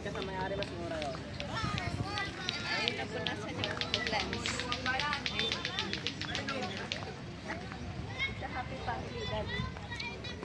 ka sa may-ari, mas mura yun. Ay, napunasan yung lunch. It's a happy family, Daddy.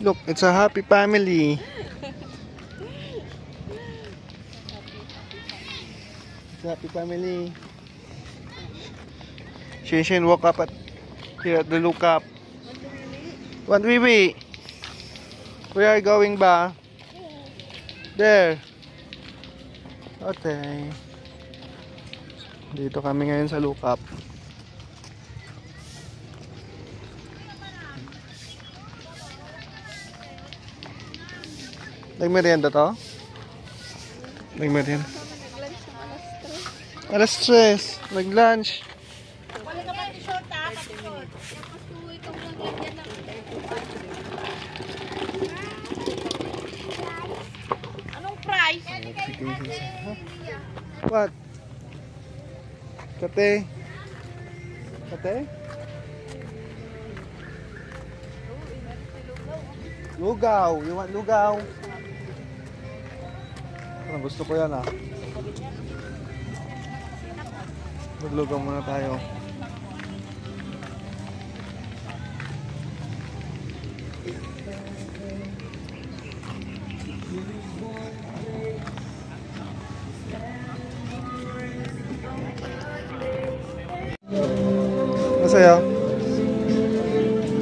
Look, it's a happy family. It's a happy family. Shinshin woke up here at the lookup. What we? We are going ba? There. Okay. Dito kami ngayon sa lookup. Nagmerienda to? Nagmerienda. Nag-lunch ng Alas 3. Nag-lunch. Wala ka pa t-shirt, ha? Kapag pasuwi ka mo lang yan ng... Anong price? What? Kate? Kate? Lugaw. You want lugaw? Parang gusto ko yan ah. Maglugaw muna tayo. Masaya.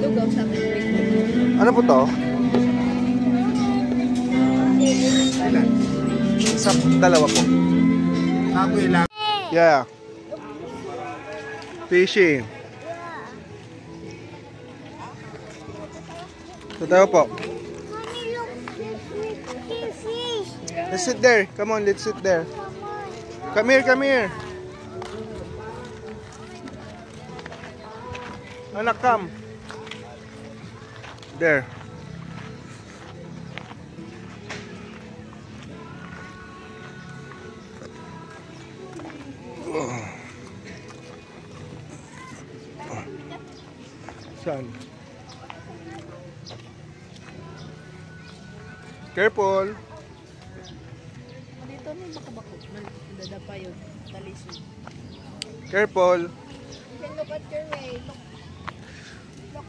Lugaw sa akin. Ano po to? Sa dalawa po. Ako ilang. Yeah. Fishing. Sa tayo po. Let's sit there. Come on, let's sit there. Come here, come here. Anak, come. There. Saan? Careful. Dito may makabako. Dadapa yun. Talisod. Careful. You can look at your way. Look. Look.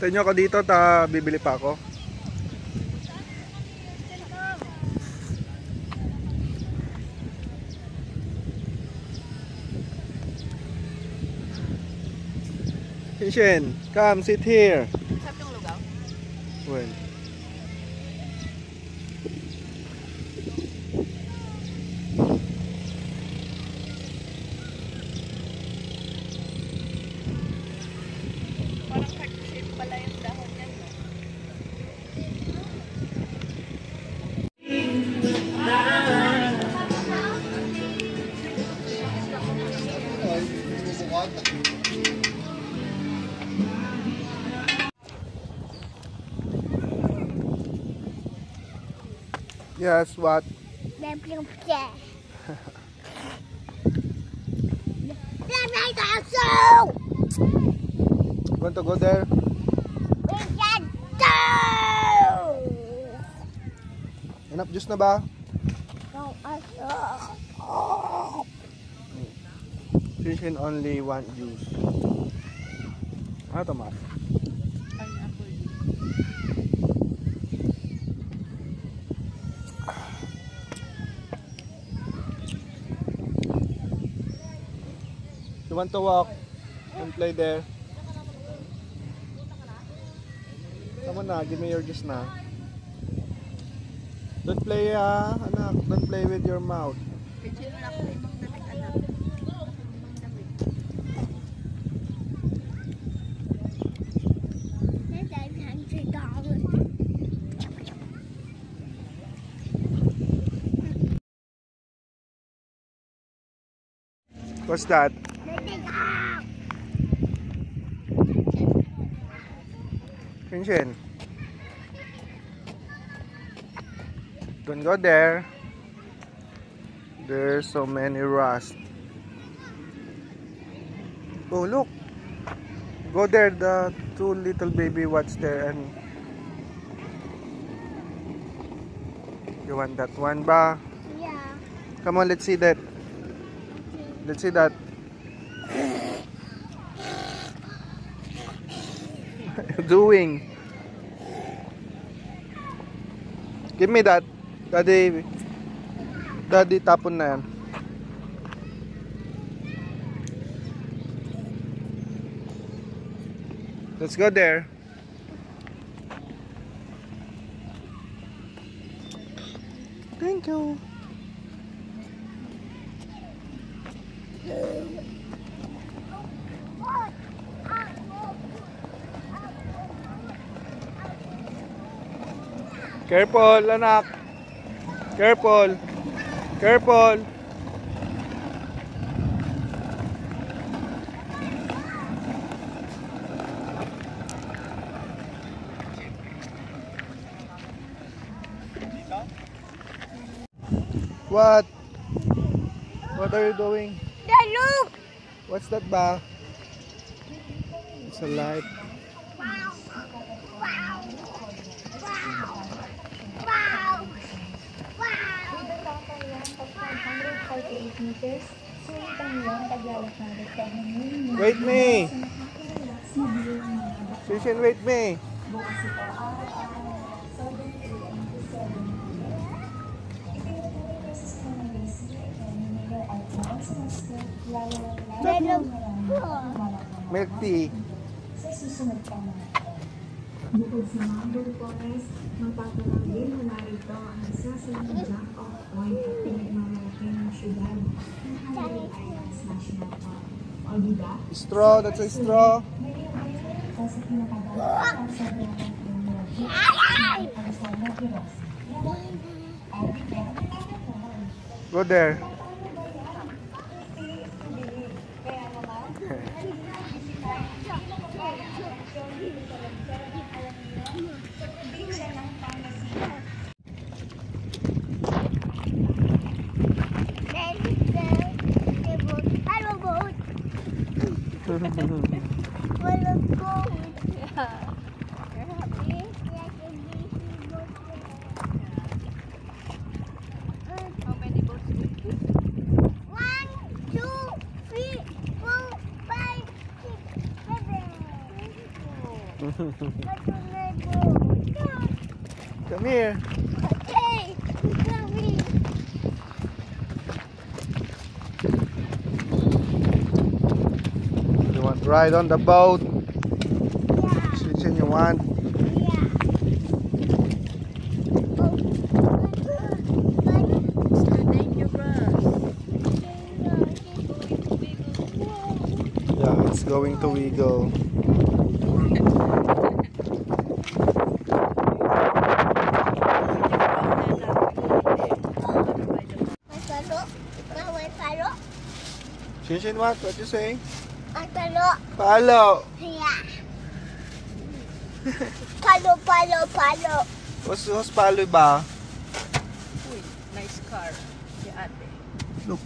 Tanyo ako dito, bibili pa ako. Shinshin, come sit here. Sarap yung lugaw? Well. Parang heart shape pala yung dahon yan, no? Yes, what? Want to go there? Enough juice na ba? Shinshin only want juice. Ano to, Mark? Pineapple. You want to walk and play there? Come on na, give me your juice na. Don't play, anak. Don't play with your mouth. Picture na ako ibang damit, anak. Ibang damit. What's that? Vincent. Don't go there. There's so many rust. Oh, look. Go there, the two little baby what's there, and you want that one ba? Yeah. Come on, let's see that. Let's see that. What are you doing? Give me that. Daddy, tapon na yan. Let's go there. Thank you. Careful, anak. Careful. Careful. What? What are you doing? Look! What's that ba? It's a light. Wow! Wow! Wow! Wow! Wow! Wait me. Susan, wait me. Milk tea. Bukod sa Mambol Forest, mapapanong din mula rito ang isa sa mga jack-off point at pinagmamalaki ng syudad ng Holiday Islands National Park. O diba? Straw, that's a straw. Sa pinakadala ang sobrang ng Go there. How many boats do you do? 1, 2, 3, 4, 5, 6, 7. Come here. Hey, come here. You want to ride on the boat? Yeah. Susan, you want? Yeah. Yeah, it's going to wiggle. Susan, what? What you say? Palo. Yeah. Palo, palo, palo. What's palo ba? Uy, nice car. Si ate. Look.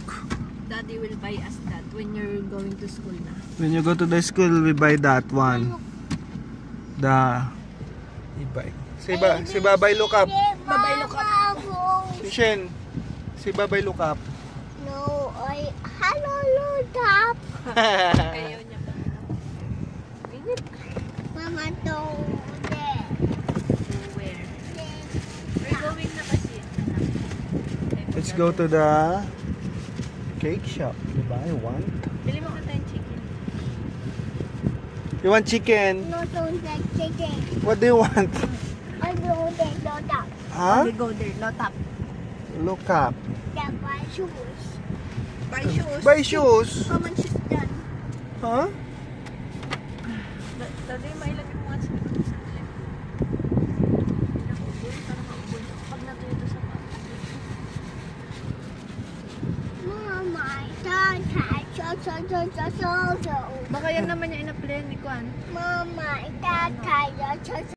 Daddy will buy us that when you're going to school na. When you go to the school, we buy that one. The e-bike. Say Babay, look up. Babay, look up. Susan, say Babay, look up. No, hello, look up. Ayaw niya pa. Init. Mama, don't. Where? We're going na kasi. Let's go to the cake shop. Diba? I want. Bili mo ka tayong chicken. You want chicken? No, don't like chicken. What do you want? I don't like look up. Huh? We go there, lot up. Look up. Yeah, buy shoes. Buy shoes. Buy shoes? How much is dyan? Huh? Daddy, mailag yung mga chicken sa left. Nakubul, parang makubul. Pag natuyo to sa pag. Mama, don't touch your so. Baka yan naman yung ina-plan ni Kwan. Mama, itatay,